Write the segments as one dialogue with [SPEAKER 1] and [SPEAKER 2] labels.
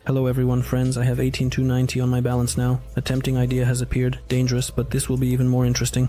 [SPEAKER 1] Hello everyone friends, I have 18,290 on my balance now. A tempting idea has appeared, dangerous, but this will be even more interesting.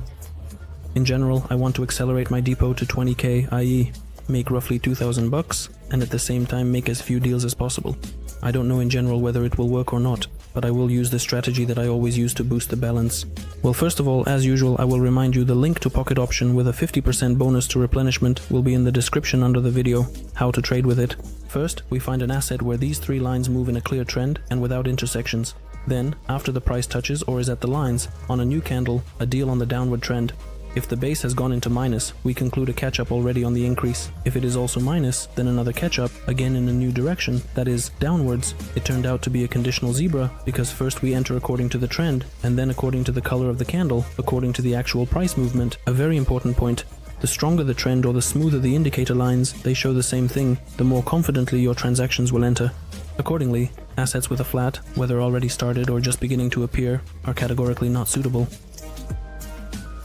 [SPEAKER 1] In general, I want to accelerate my depot to 20k, i.e. make roughly 2,000 bucks, and at the same time make as few deals as possible. I don't know in general whether it will work or not, but I will use the strategy that I always use to boost the balance. Well, first of all, as usual, I will remind you the link to Pocket Option with a 50% bonus to replenishment will be in the description under the video, how to trade with it. First, we find an asset where these three lines move in a clear trend and without intersections. Then, after the price touches or is at the lines, on a new candle, a deal on the downward trend. If the base has gone into minus, we conclude a catch-up already on the increase. If it is also minus, then another catch-up, again in a new direction, that is, downwards. It turned out to be a conditional zebra, because first we enter according to the trend, and then according to the color of the candle, according to the actual price movement. A very important point. The stronger the trend or the smoother the indicator lines, they show the same thing, the more confidently your transactions will enter. Accordingly, assets with a flat, whether already started or just beginning to appear, are categorically not suitable.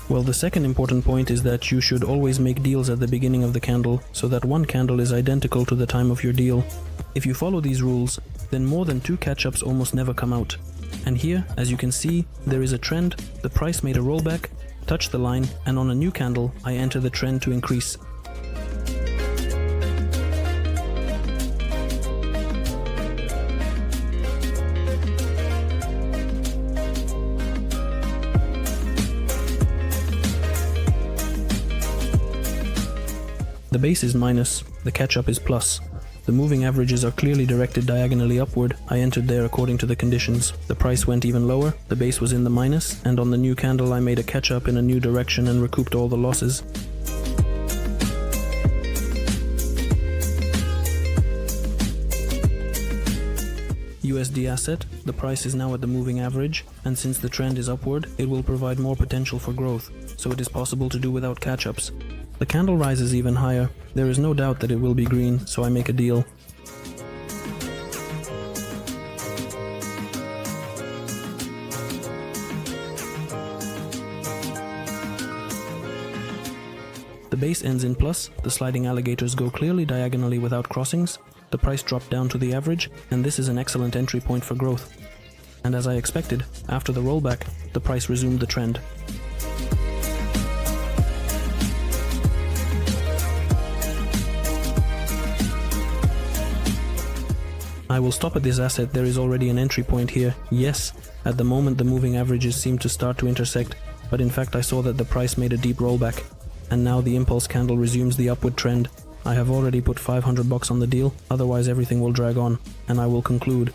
[SPEAKER 1] Well, the second important point is that you should always make deals at the beginning of the candle, so that one candle is identical to the time of your deal. If you follow these rules, then more than two catch-ups almost never come out. And here, as you can see, there is a trend, the price made a rollback, touched the line, and on a new candle, I enter the trend to increase. The base is minus, the catch-up is plus. The moving averages are clearly directed diagonally upward. I entered there according to the conditions. The price went even lower, the base was in the minus, and on the new candle I made a catch-up in a new direction and recouped all the losses. USD asset, the price is now at the moving average, and since the trend is upward, it will provide more potential for growth, so it is possible to do without catch-ups. The candle rises even higher. There is no doubt that it will be green, so I make a deal. The base ends in plus, the sliding alligators go clearly diagonally without crossings, the price dropped down to the average, and this is an excellent entry point for growth. And as I expected, after the rollback, the price resumed the trend. I will stop at this asset. There is already an entry point here. Yes, at the moment the moving averages seem to start to intersect, but in fact I saw that the price made a deep rollback. And now the impulse candle resumes the upward trend. I have already put 500 bucks on the deal, otherwise everything will drag on, and I will conclude.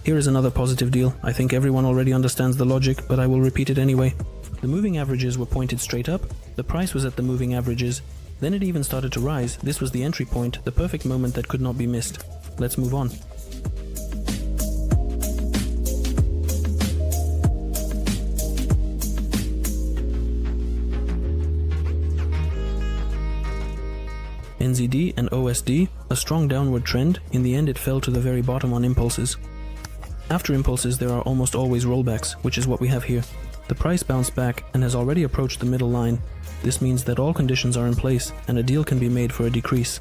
[SPEAKER 1] Here is another positive deal. I think everyone already understands the logic, but I will repeat it anyway. The moving averages were pointed straight up, the price was at the moving averages, then it even started to rise. This was the entry point, the perfect moment that could not be missed. Let's move on. NZD and OSD, a strong downward trend. In the end it fell to the very bottom on impulses. After impulses there are almost always rollbacks, which is what we have here. The price bounced back and has already approached the middle line. This means that all conditions are in place and a deal can be made for a decrease.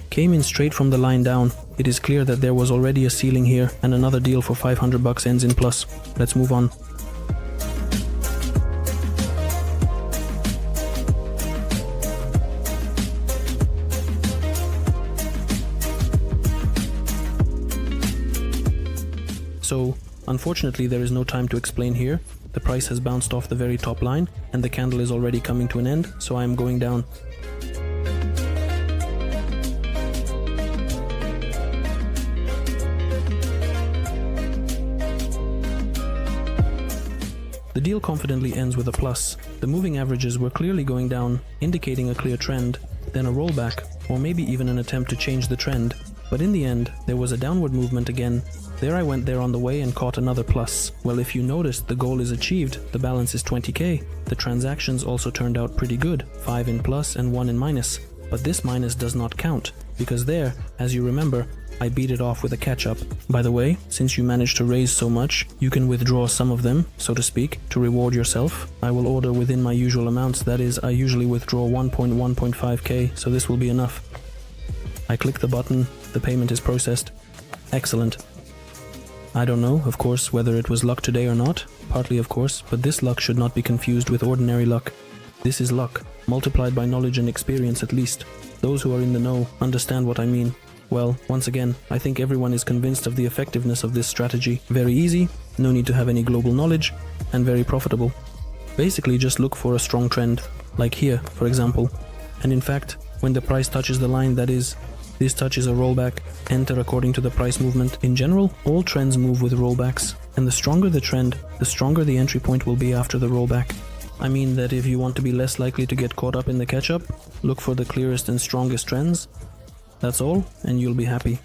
[SPEAKER 1] Came in straight from the line down. It is clear that there was already a ceiling here and another deal for 500 bucks ends in plus. Let's move on. So, unfortunately there is no time to explain here. The price has bounced off the very top line and the candle is already coming to an end, so I am going down. The deal confidently ends with a plus. The moving averages were clearly going down, indicating a clear trend, then a rollback, or maybe even an attempt to change the trend. But in the end, there was a downward movement again. There I went there on the way and caught another plus. Well, if you noticed, the goal is achieved, the balance is 20k. The transactions also turned out pretty good, 5 in plus and 1 in minus. But this minus does not count, because there, as you remember, I beat it off with a catch-up. By the way, since you managed to raise so much, you can withdraw some of them, so to speak, to reward yourself. I will order within my usual amounts, that is, I usually withdraw 1.1.5k, so this will be enough. I click the button, the payment is processed. Excellent. I don't know, of course, whether it was luck today or not, partly of course, but this luck should not be confused with ordinary luck. This is luck, multiplied by knowledge and experience at least. Those who are in the know understand what I mean. Well, once again, I think everyone is convinced of the effectiveness of this strategy. Very easy, no need to have any global knowledge, and very profitable. Basically just look for a strong trend, like here, for example. And in fact, when the price touches the line, that is, this touches a rollback, enter according to the price movement. In general, all trends move with rollbacks, and the stronger the trend, the stronger the entry point will be after the rollback. I mean that if you want to be less likely to get caught up in the catch-up, look for the clearest and strongest trends. That's all, and you'll be happy.